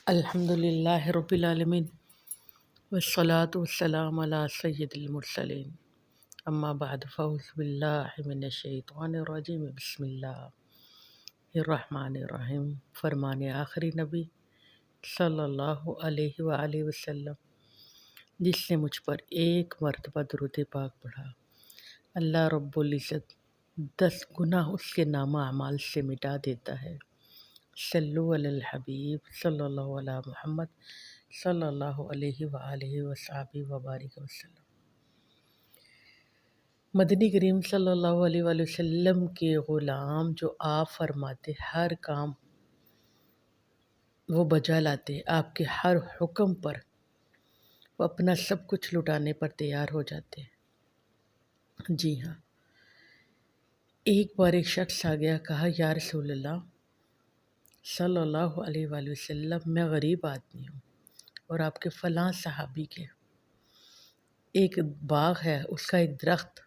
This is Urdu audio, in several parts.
الحمد للہ رب العالمین والصلاة والسلام علی سید المرسلین اما بعد فاعوذ باللہ من الشیطان الرجیم بسم اللہ الرحمن الرحیم۔ فرمان آخری نبی صلی اللہ علیہ وآلہ وسلم، جس نے مجھ پر ایک مرتبہ درود پاک پڑھا، اللہ رب العزت 10 گناہ اس کے نامہ اعمال سے مٹا دیتا ہے۔ صلو علی الحبیب صلی اللہ علیہ محمد صلی اللہ علیہ وآلہ وصحبہ وبارک وسلم۔ مدنی کریم صلی اللہ علیہ وآلہ وسلم کے غلام جو آپ فرماتے ہر کام وہ بجا لاتے، آپ کے ہر حکم پر وہ اپنا سب کچھ لٹانے پر تیار ہو جاتے۔ جی ہاں، ایک بار ایک شخص آ گیا، کہا یا رسول اللہ صلی اللہ علیہ وآلہ وسلم، میں غریب آدمی ہوں اور آپ کے فلاں صحابی کے ایک باغ ہے، اس کا ایک درخت،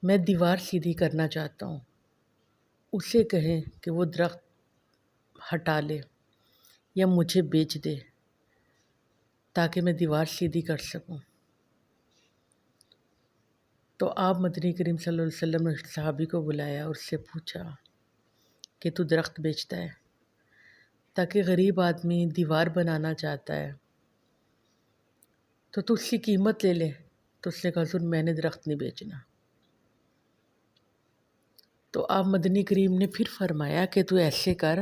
میں دیوار سیدھی کرنا چاہتا ہوں، اسے کہیں کہ وہ درخت ہٹا لے یا مجھے بیچ دے تاکہ میں دیوار سیدھی کر سکوں۔ تو آپ مدنی کریم صلی اللہ علیہ وسلم نے صحابی کو بلایا اور اس سے پوچھا کہ تو درخت بیچتا ہے؟ تاکہ غریب آدمی دیوار بنانا چاہتا ہے تو اس کی قیمت لے لے۔ تو اس نے کہا حضور میں نے درخت نہیں بیچنا۔ تو آپ مدنی کریم نے پھر فرمایا کہ تو ایسے کر،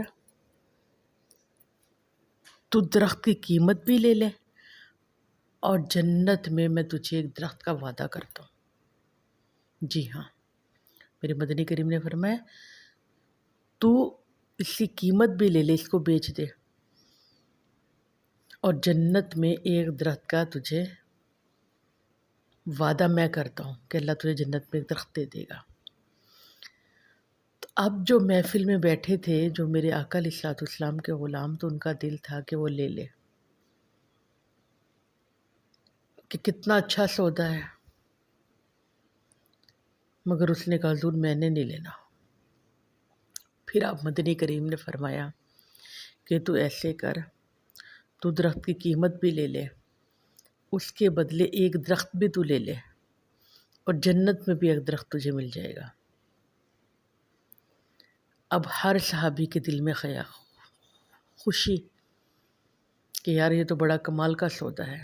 تو درخت کی قیمت بھی لے لے اور جنت میں تجھے ایک درخت کا وعدہ کرتا ہوں۔ جی ہاں، میرے مدنی کریم نے فرمایا تو اس کی قیمت بھی لے لے، اس کو بیچ دے، اور جنت میں ایک درخت کا تجھے وعدہ میں کرتا ہوں کہ اللہ تجھے جنت میں ایک درخت دے دے گا۔ تو اب جو محفل میں بیٹھے تھے، جو میرے آقا علیہ الصلوۃ والسلام کے غلام، تو ان کا دل تھا کہ وہ لے لے، کہ کتنا اچھا سودا ہے، مگر اس نے کہا حضور میں نے نہیں لینا۔ پھر آپ مدنی کریم نے فرمایا کہ تو ایسے کر، تو درخت کی قیمت بھی لے لے، اس کے بدلے ایک درخت بھی تو لے لے، اور جنت میں بھی ایک درخت تجھے مل جائے گا۔ اب ہر صحابی کے دل میں خوشی کہ یار یہ تو بڑا کمال کا سودا ہے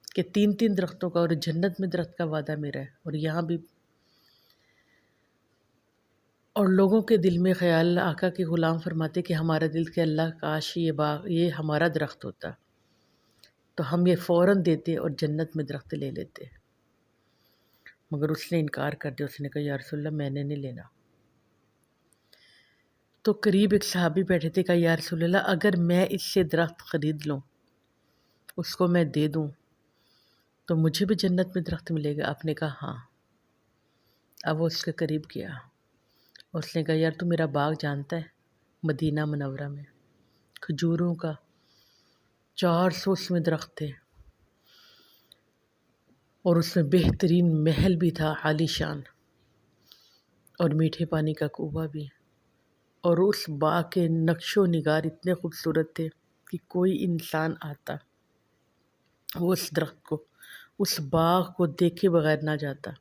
کہ 3 درختوں کا، اور جنت میں درخت کا وعدہ میرا ہے، اور یہاں بھی۔ اور لوگوں کے دل میں خیال، آقا کے غلام فرماتے کہ ہمارا دل کہ اللہ کاش یہ باغ، یہ ہمارا درخت ہوتا تو ہم یہ فوراً دیتے اور جنت میں درخت لے لیتے، مگر اس نے انکار کر دیا۔ اس نے کہا یا رسول اللہ میں نے نہیں لینا۔ تو قریب ایک صحابی بیٹھے تھے، کہا یا رسول اللہ اگر میں اس سے درخت خرید لوں، اس کو میں دے دوں، تو مجھے بھی جنت میں درخت ملے گا؟ آپ نے کہا ہاں۔ اب وہ اس کے قریب گیا، اس نے کہا یار تو میرا باغ جانتا ہے؟ مدینہ منورہ میں کھجوروں کا 400 اس میں درخت تھے، اور اس میں بہترین محل بھی تھا عالی شان، اور میٹھے پانی کا کنواں بھی، اور اس باغ کے نقش و نگار اتنے خوبصورت تھے کہ کوئی انسان آتا وہ اس درخت کو، اس باغ کو دیکھے بغیر نہ جاتا،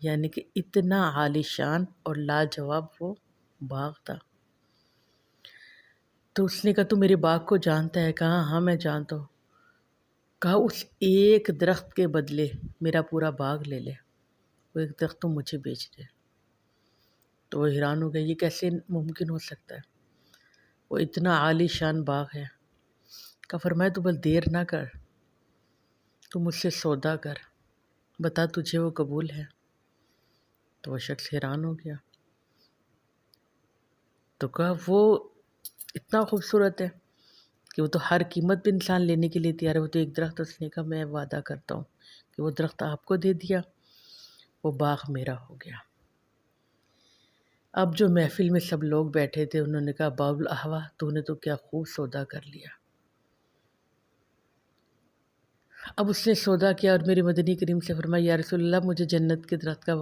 یعنی کہ اتنا عالی شان اور لاجواب وہ باغ تھا۔ تو اس نے کہا تو میرے باغ کو جانتا ہے؟ کہا ہاں میں جانتا ہوں۔ کہا اس ایک درخت کے بدلے میرا پورا باغ لے لے، وہ ایک درخت تو مجھے بیچ دے۔ تو وہ حیران ہو گیا، یہ کیسے ممکن ہو سکتا ہے، وہ اتنا عالی شان باغ ہے۔ کہا فرمایا تو بس دیر نہ کر، تو مجھ سے سودا کر، بتا تجھے وہ قبول ہے؟ تو وہ شخص حیران ہو گیا، تو کہا وہ اتنا خوبصورت ہے کہ وہ تو ہر قیمت پہ انسان لینے کے لیے تیار ہے، وہ تو ایک درخت۔ اس نے کہا میں وعدہ کرتا ہوں کہ وہ درخت آپ کو دے دیا، وہ باغ میرا ہو گیا۔ اب جو محفل میں سب لوگ بیٹھے تھے انہوں نے کہا باب الاحوا تو نے تو کیا خوب سودا کر لیا۔ اب اس نے سودا کیا اور میرے مدنی کریم سے فرمایا یا رسول اللہ مجھے جنت کے درخت کا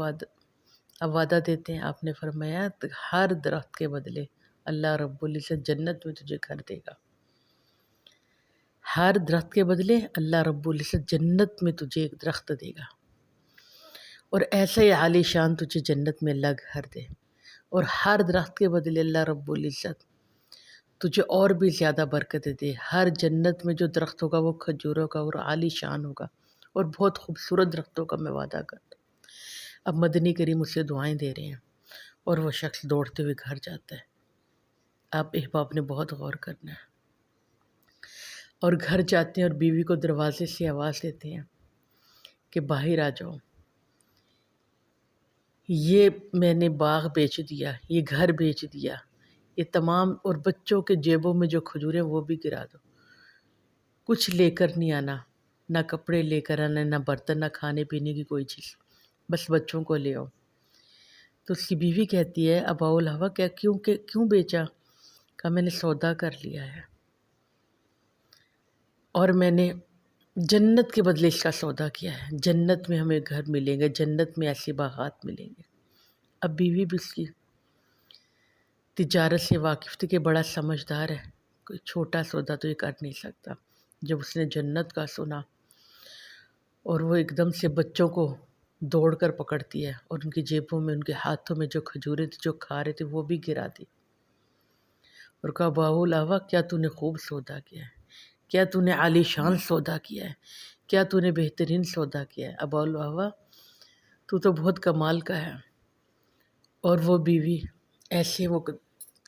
وعدہ دیتے ہیں؟ آپ نے فرمایا ہر درخت کے بدلے اللہ رب العزت جنت میں تجھے گھر دے گا. ہر درخت کے بدلے اللہ رب العزت جنت میں تجھے ایک درخت دے گا، اور ایسا ہی عالی شان تجھے جنت میں اللہ گھر دے. اور ہر درخت کے بدلے اللہ رب العزت تجھے اور بھی زیادہ برکت دے. ہر جنت میں جو درخت ہوگا وہ کھجوروں کا اور عالی شان ہوگا، اور بہت خوبصورت درختوں کا میں وعدہ کرتا ہوں. اب مدنی کریم اسے دعائیں دے رہے ہیں، اور وہ شخص دوڑتے ہوئے گھر جاتا ہے. آپ احباب نے بہت غور کرنا ہے. اور گھر جاتے ہیں اور بیوی کو دروازے سے آواز دیتے ہیں کہ باہر آ جاؤ، یہ میں نے باغ بیچ دیا، یہ گھر بیچ دیا، یہ تمام، اور بچوں کے جیبوں میں جو کھجوریں وہ بھی گرا دو. کچھ لے کر نہیں آنا، نہ کپڑے لے کر آنا، نہ برتن، نہ کھانے پینے کی کوئی چیز، بس بچوں کو لے آؤ. تو اس کی بیوی کہتی ہے ابا الہوا کیوں بیچا؟ کہا میں نے سودا کر لیا ہے، اور میں نے جنت کے بدلے اس کا سودا کیا ہے. جنت میں ہمیں گھر ملیں گے، جنت میں ایسے باغات ملیں گے. اب بیوی بھی اس کی تجارت سے واقف تھی کہ بڑا سمجھدار ہے، کوئی چھوٹا سودا تو یہ کر نہیں سکتا. جب اس نے جنت کا سنا، اور وہ ایک دم سے بچوں کو دوڑ کر پکڑتی ہے، اور ان کی جیبوں میں، ان کے ہاتھوں میں جو کھجوریں تھیں جو کھا رہے تھے وہ بھی گرا دی، اور کہا باہو لاوا کیا تو نے خوب سودا کیا ہے، کیا تو نے عالی شان سودا کیا ہے، کیا تو نے بہترین سودا کیا ہے. ابا لاوا تو بہت کمال کا ہے. اور وہ بیوی ایسے وہ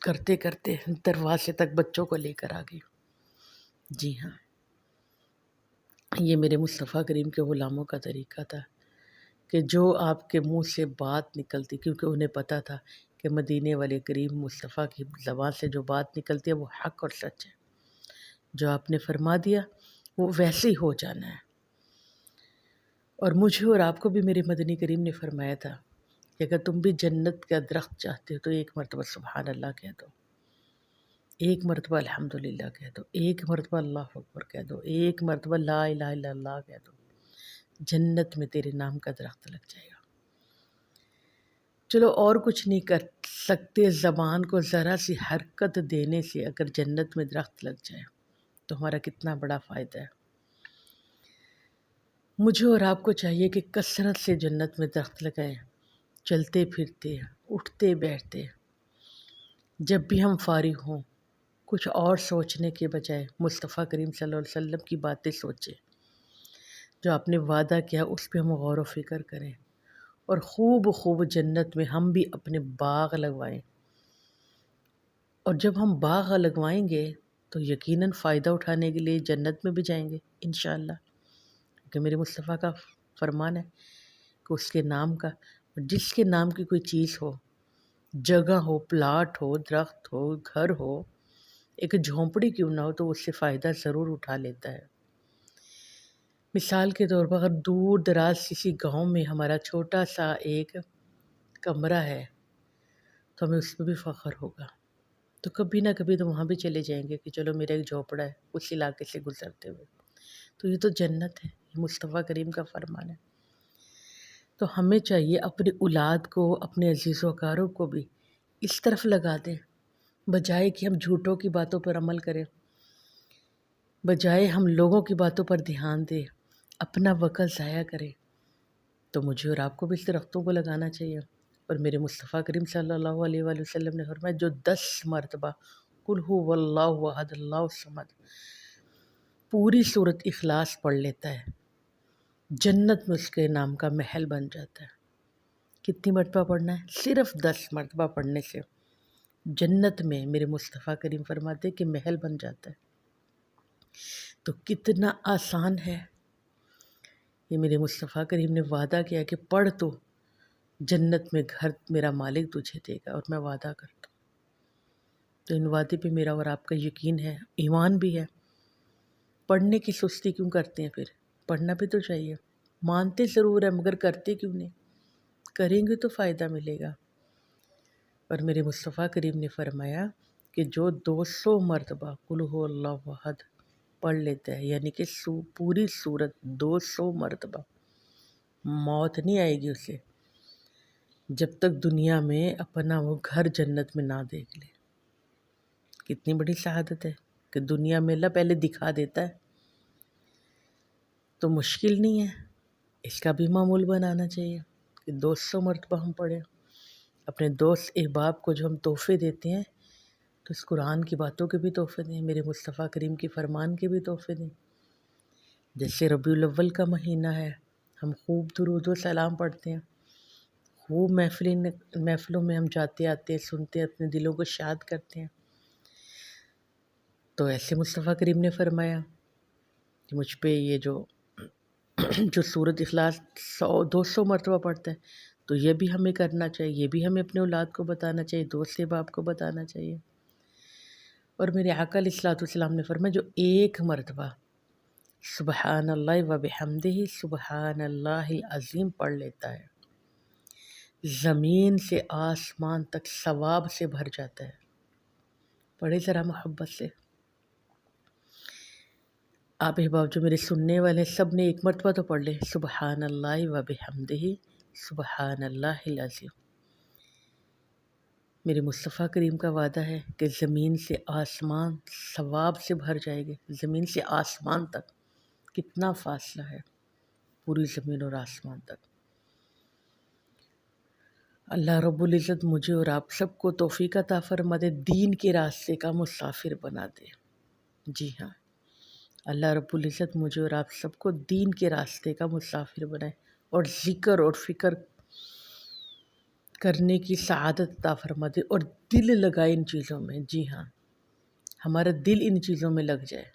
کرتے کرتے دروازے تک بچوں کو لے کر آ گئی. جی ہاں، یہ میرے مصطفیٰ کریم کے غلاموں کا طریقہ تھا کہ جو آپ کے منہ سے بات نکلتی، کیونکہ انہیں پتہ تھا کہ مدینے والے کریم مصطفیٰ کی زبان سے جو بات نکلتی ہے وہ حق اور سچ ہے. جو آپ نے فرما دیا وہ ویسے ہی ہو جانا ہے. اور مجھے اور آپ کو بھی میرے مدنی کریم نے فرمایا تھا کہ اگر تم بھی جنت کا درخت چاہتے ہو تو ایک مرتبہ سبحان اللہ کہہ دو، ایک مرتبہ الحمدللہ کہہ دو، ایک مرتبہ اللہ اکبر کہہ دو، ایک مرتبہ لا الہ الا اللہ کہہ دو. جنت میں تیرے نام کا درخت لگ جائے گا. چلو اور کچھ نہیں کر سکتے، زبان کو ذرا سی حرکت دینے سے اگر جنت میں درخت لگ جائے تو ہمارا کتنا بڑا فائدہ ہے. مجھے اور آپ کو چاہیے کہ کثرت سے جنت میں درخت لگائیں، چلتے پھرتے، اٹھتے بیٹھتے. جب بھی ہم فارغ ہوں کچھ اور سوچنے کے بجائے مصطفیٰ کریم صلی اللہ علیہ وسلم کی باتیں سوچیں. جو آپ نے وعدہ کیا اس پہ ہم غور و فکر کریں، اور خوب جنت میں ہم بھی اپنے باغ لگوائیں. اور جب ہم باغ لگوائیں گے تو یقیناً فائدہ اٹھانے کے لیے جنت میں بھی جائیں گے انشاءاللہ، کہ میرے مصطفیٰ کا فرمان ہے کہ اس کے نام کا، جس کے نام کی کوئی چیز ہو، جگہ ہو، پلاٹ ہو، درخت ہو، گھر ہو، ایک جھونپڑی کیوں نہ ہو، تو اس سے فائدہ ضرور اٹھا لیتا ہے. مثال کے طور پر اگر دور دراز کسی گاؤں میں ہمارا چھوٹا سا ایک کمرہ ہے تو ہمیں اس پہ بھی فخر ہوگا. تو کبھی نہ کبھی تو وہاں بھی چلے جائیں گے کہ چلو میرا ایک جھونپڑا ہے اس علاقے سے گزرتے ہوئے. تو یہ تو جنت ہے، یہ مصطفیٰ کریم کا فرمان ہے. تو ہمیں چاہیے اپنی اولاد کو، اپنے عزیز و اقارب کو بھی اس طرف لگا دیں، بجائے کہ ہم جھوٹوں کی باتوں پر عمل کریں، بجائے ہم لوگوں کی باتوں پر دھیان دیں، اپنا وقت ضائع کریں. تو مجھے اور آپ کو بھی اس درختوں کو لگانا چاہیے. اور میرے مصطفیٰ کریم صلی اللہ علیہ وآلہ وسلم نے فرمایا جو 10 مرتبہ قل هو اللہ احد اللہ الصمد پوری سورۃ اخلاص پڑھ لیتا ہے، جنت میں اس کے نام کا محل بن جاتا ہے. کتنی مرتبہ پڑھنا ہے؟ صرف 10 مرتبہ پڑھنے سے جنت میں میرے مصطفیٰ کریم فرماتے کہ محل بن جاتا ہے. تو کتنا آسان ہے. یہ میرے مصطفیٰ کریم نے وعدہ کیا کہ پڑھ تو جنت میں گھر میرا مالک تجھے دے گا، اور میں وعدہ کرتا ہوں. تو ان وعدے پہ میرا اور آپ کا یقین ہے، ایمان بھی ہے. پڑھنے کی سستی کیوں کرتے ہیں؟ پھر پڑھنا بھی تو چاہیے. مانتے ضرور ہے مگر کرتے کیوں نہیں؟ کریں گے تو فائدہ ملے گا. اور میرے مصطفیٰ کریم نے فرمایا کہ جو 200 مرتبہ قل هو اللہ احد پڑھ لیتا ہے، یعنی کہ پوری سورت 200 مرتبہ، موت نہیں آئے گی اسے جب تک دنیا میں اپنا وہ گھر جنت میں نہ دیکھ لے. کتنی بڑی سعادت ہے کہ دنیا میں اللہ پہلے دکھا دیتا ہے، تو مشکل نہیں ہے، اس کا بھی معمول بنانا چاہیے کہ 200 مرتبہ ہم پڑھیں۔ اپنے دوست احباب کو جو ہم تحفے دیتے ہیں تو اس قرآن کی باتوں کے بھی تحفے دیں، میرے مصطفیٰ کریم کی فرمان کے بھی تحفے دیں۔ جیسے ربیع الاول کا مہینہ ہے، ہم خوب درود و سلام پڑھتے ہیں، خوب محفلوں میں ہم جاتے آتے ہیں، سنتے ہیں، اپنے دلوں کو شاد کرتے ہیں۔ تو ایسے مصطفیٰ کریم نے فرمایا کہ مجھ پہ یہ جو سورۃ اخلاص 200 مرتبہ پڑھتا ہے، تو یہ بھی ہمیں کرنا چاہیے، یہ بھی ہمیں اپنے اولاد کو بتانا چاہیے، دوست احباب کو بتانا چاہیے۔ اور میرے آقا علیہ الصلوۃ والسلام نے فرمایا جو ایک مرتبہ سبحان اللہ و بحمدہ سبحان اللہ العظیم پڑھ لیتا ہے، زمین سے آسمان تک ثواب سے بھر جاتا ہے۔ پڑھے ذرا محبت سے۔ آپ احباب جو میرے سننے والے ہیں، سب نے ایک مرتبہ تو پڑھ لے، سبحان اللہ و بحمدہ سبحان اللہ العظیم۔ میرے مصطفیٰ کریم کا وعدہ ہے کہ زمین سے آسمان ثواب سے بھر جائے گے، زمین سے آسمان تک کتنا فاصلہ ہے، پوری زمین اور آسمان تک۔ اللہ رب العزت مجھے اور آپ سب کو توفیق عطا فرما دے، دین کے راستے کا مسافر بنا دے۔ جی ہاں، اللہ رب العزت مجھے اور آپ سب کو دین کے راستے کا مسافر بنائے اور ذکر اور فکر کرنے کی سعادت عطا فرما دے، اور دل لگائے ان چیزوں میں۔ جی ہاں، ہمارا دل ان چیزوں میں لگ جائے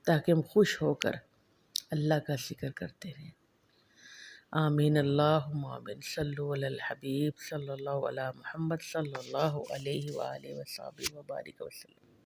تاکہ ہم خوش ہو کر اللہ کا ذکر کرتے رہیں۔ آمین اللہم آمین، صلو علی الحبیب صلی اللہ علی محمد صلی اللہ علیہ وآلہ وصحبہ وبارک وسلم۔